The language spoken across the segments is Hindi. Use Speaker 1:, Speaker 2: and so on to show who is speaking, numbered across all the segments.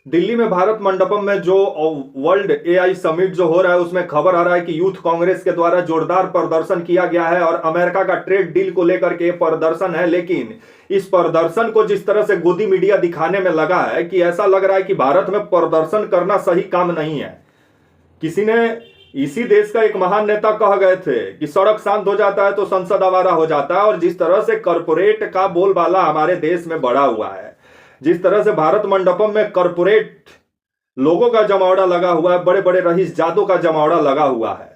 Speaker 1: दिल्ली में भारत मंडपम में जो वर्ल्ड एआई समिट जो हो रहा है उसमें खबर आ रहा है कि यूथ कांग्रेस के द्वारा जोरदार प्रदर्शन किया गया है और अमेरिका का ट्रेड डील को लेकर के प्रदर्शन है। लेकिन इस प्रदर्शन को जिस तरह से गोदी मीडिया दिखाने में लगा है कि ऐसा लग रहा है कि भारत में प्रदर्शन करना सही काम नहीं है। किसी ने इसी देश का एक महान नेता कह गए थे कि सड़क शांत हो जाता है तो संसद आवारा हो जाता है। और जिस तरह से कॉरपोरेट का बोलबाला हमारे देश में बढ़ा हुआ है, जिस तरह से भारत मंडपम में कॉरपोरेट लोगों का जमावड़ा लगा हुआ है, बड़े बड़े रईस जादों का जमावड़ा लगा हुआ है,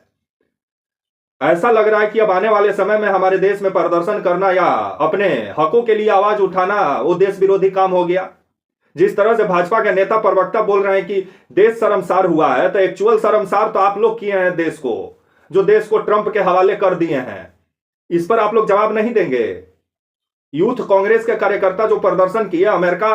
Speaker 1: ऐसा लग रहा है कि अब आने वाले समय में हमारे देश में प्रदर्शन करना या अपने हकों के लिए आवाज उठाना वो देश विरोधी काम हो गया। जिस तरह से भाजपा के नेता प्रवक्ता बोल रहे हैं कि देश शर्मसार हुआ है, तो एक्चुअल शर्मसार तो आप लोग किए हैं देश को, जो देश को ट्रंप के हवाले कर दिए हैं। इस पर आप लोग जवाब नहीं देंगे। यूथ कांग्रेस के कार्यकर्ता जो प्रदर्शन किए, अमेरिका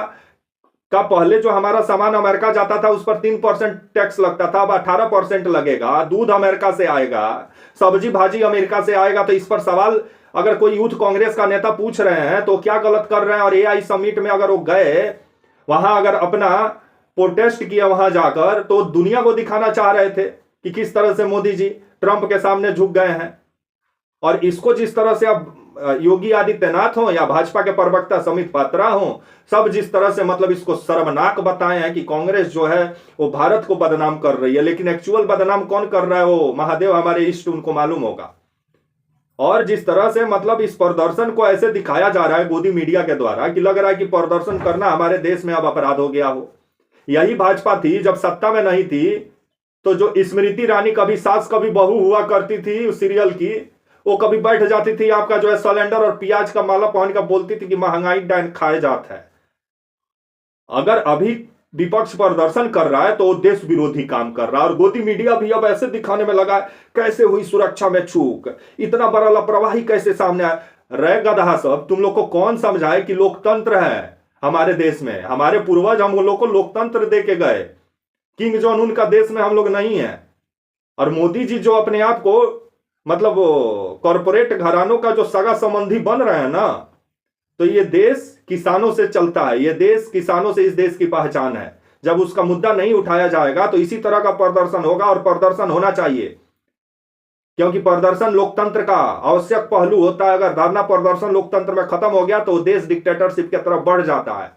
Speaker 1: का पहले जो हमारा सामान अमेरिका जाता था उस पर 3% टैक्स लगता था, अब 18% लगेगा। दूध अमेरिका से आएगा, सब्जी भाजी अमेरिका से आएगा। तो इस पर सवाल अगर कोई यूथ कांग्रेस का नेता पूछ रहे हैं तो क्या गलत कर रहे हैं। और एआई समिट में अगर वो गए, वहां अगर अपना प्रोटेस्ट किया वहां जाकर, तो दुनिया को दिखाना चाह रहे थे कि किस तरह से मोदी जी ट्रंप के सामने झुक गए हैं। और इसको जिस तरह से अब योगी आदित्यनाथ हो या भाजपा के प्रवक्ता समित पात्रा हो, सब जिस तरह से मतलब इसको शर्मनाक बताए हैं कि कांग्रेस जो है वो भारत को बदनाम कर रही है। लेकिन एक्चुअल बदनाम कौन कर रहा है, वो महादेव हमारे इष्ट उनको मालूम होगा। और जिस तरह से मतलब इस प्रदर्शन को ऐसे दिखाया जा रहा है गोदी मीडिया के द्वारा कि लग रहा है कि प्रदर्शन करना हमारे देश में अब अपराध हो गया हो। यही भाजपा थी जब सत्ता में नहीं थी, तो जो स्मृति ईरानी कभी सास कभी बहू हुआ करती थी उस सीरियल की, वो कभी बैठ जाती थी आपका जो है सिलेंडर और प्याज का माला पहन कर बोलती थी कि महंगाई डाइन खाए जाता है। अगर अभी विपक्ष प्रदर्शन कर रहा है तो वो देश विरोधी काम कर रहा है। और गोदी मीडिया भी अब ऐसे दिखाने में लगा कैसे हुई सुरक्षा में चूक, इतना बड़ा लापरवाही कैसे सामने आया। रह गधा सब, तुम लोग को कौन समझाए कि लोकतंत्र है हमारे देश में। हमारे पूर्वज हम लोग को लोकतंत्र दे के गए, किंग जॉन उनका देश में हम लोग नहीं है। और मोदी जी जो अपने आप को मतलब कॉरपोरेट घरानों का जो सगा संबंधी बन रहे हैं ना, तो ये देश किसानों से चलता है, ये देश किसानों से इस देश की पहचान है। जब उसका मुद्दा नहीं उठाया जाएगा तो इसी तरह का प्रदर्शन होगा। और प्रदर्शन होना चाहिए, क्योंकि प्रदर्शन लोकतंत्र का आवश्यक पहलू होता है। अगर धरना प्रदर्शन लोकतंत्र में खत्म हो गया तो देश डिक्टेटरशिप की तरफ बढ़ जाता है।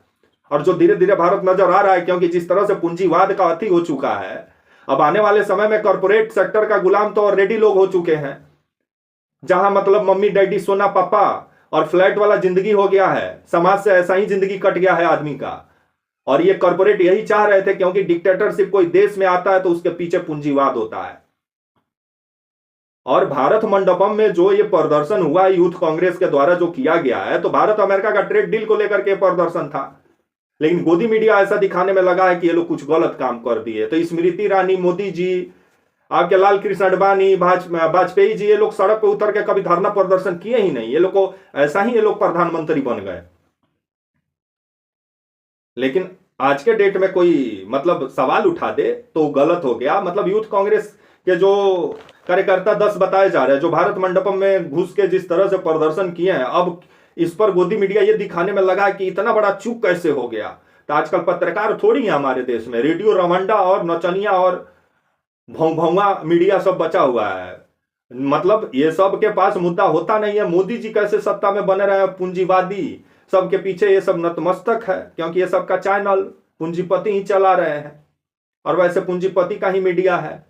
Speaker 1: और जो धीरे धीरे भारत नजर आ रहा है, क्योंकि जिस तरह से पूंजीवाद का अति हो चुका है, अब आने वाले समय में कॉर्पोरेट सेक्टर का गुलाम तो ऑलरेडी लोग हो चुके हैं। जहां मतलब मम्मी डैडी सोना पापा और फ्लैट वाला जिंदगी हो गया है, समाज से ऐसा ही जिंदगी कट गया है आदमी का। और ये कॉर्पोरेट यही चाह रहे थे, क्योंकि डिक्टेटरशिप कोई देश में आता है तो उसके पीछे पूंजीवाद होता है। और भारत मंडपम में जो ये प्रदर्शन हुआ यूथ कांग्रेस के द्वारा जो किया गया है, तो भारत अमेरिका का ट्रेड डील को लेकर के प्रदर्शन था। लेकिन गोदी मीडिया ऐसा दिखाने में लगा है कि ये लोग कुछ गलत काम कर दिए। तो स्मृति ईरानी, मोदी जी, आपके लाल कृष्ण आडवाणी, वाजपेयी जी, ये लोग सड़क पर उतर के कभी धरना प्रदर्शन किए ही नहीं। ये लोग को ऐसा ही ये लोग प्रधानमंत्री बन गए। लेकिन आज के डेट में कोई मतलब सवाल उठा दे तो गलत हो गया। मतलब यूथ कांग्रेस के जो कार्यकर्ता 10 बताए जा रहे हैं, जो भारत मंडपम में घुस के जिस तरह से प्रदर्शन किए हैं, अब इस पर गोदी मीडिया ये दिखाने में लगा कि इतना बड़ा चूक कैसे हो गया। तो आजकल पत्रकार थोड़ी है हमारे देश में, रेडियो रमंडा और नचनिया और भौंभौवा मीडिया सब बचा हुआ है। मतलब ये सब के पास मुद्दा होता नहीं है। मोदी जी कैसे सत्ता में बने रहे हैं, पूंजीवादी सबके पीछे ये सब नतमस्तक है, क्योंकि ये सबका चैनल पूंजीपति ही चला रहे हैं। और वैसे पूंजीपति का ही मीडिया है।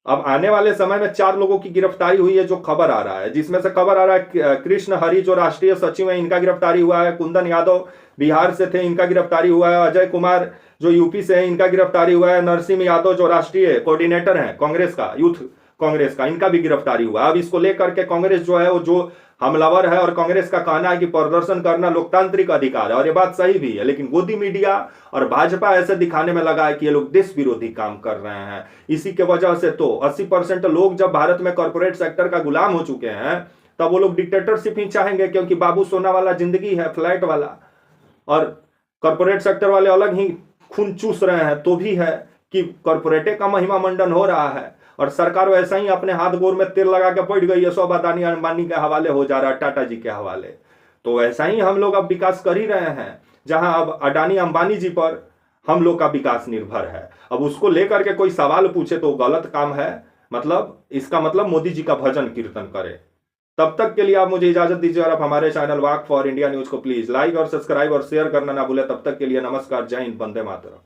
Speaker 1: अब आने वाले समय में 4 लोगों की गिरफ्तारी हुई है, जो खबर आ रहा है, जिसमें से खबर आ रहा है कृष्ण हरि जो राष्ट्रीय सचिव है, इनका गिरफ्तारी हुआ है। कुंदन यादव बिहार से थे, इनका गिरफ्तारी हुआ है। अजय कुमार जो यूपी से है, इनका गिरफ्तारी हुआ है। नरसिंह यादव जो राष्ट्रीय कोऑर्डिनेटर हैं कांग्रेस का, यूथ कांग्रेस का, इनका भी गिरफ्तारी हुआ। अब इसको लेकर के कांग्रेस जो है वो जो हमलावर है, और कांग्रेस का कहना है कि प्रदर्शन करना लोकतांत्रिक अधिकार है, और ये बात सही भी है। लेकिन गोदी मीडिया और भाजपा ऐसे दिखाने में लगा है कि ये लोग देश विरोधी काम कर रहे हैं। इसी के वजह से तो 80% लोग जब भारत में कॉर्पोरेट सेक्टर का गुलाम हो चुके हैं, तब वो लोग डिक्टेटरशिप ही चाहेंगे, क्योंकि बाबू सोना वाला जिंदगी है, फ्लैट वाला। और कॉर्पोरेट सेक्टर वाले अलग ही खून चूस रहे हैं तो भी है कि कॉर्पोरेटे का महिमा मंडन हो रहा है और सरकार वैसा ही अपने हाथ गोर में तेल लगा के बैठ गई है, सब अदानी अंबानी के हवाले हो जा रहा है, टाटा जी के हवाले। तो वैसा ही हम लोग अब विकास कर ही रहे हैं, जहां अब अडानी अंबानी जी पर हम लोग का विकास निर्भर है। अब उसको लेकर के कोई सवाल पूछे तो गलत काम है, मतलब इसका मतलब मोदी जी का भजन कीर्तन करे। तब तक के लिए आप मुझे इजाजत दीजिए और आप हमारे channel walk for India news को प्लीज लाइक और सब्सक्राइब और शेयर करना ना भूले। तब तक के लिए नमस्कार, जय हिंद, वंदे मातरम।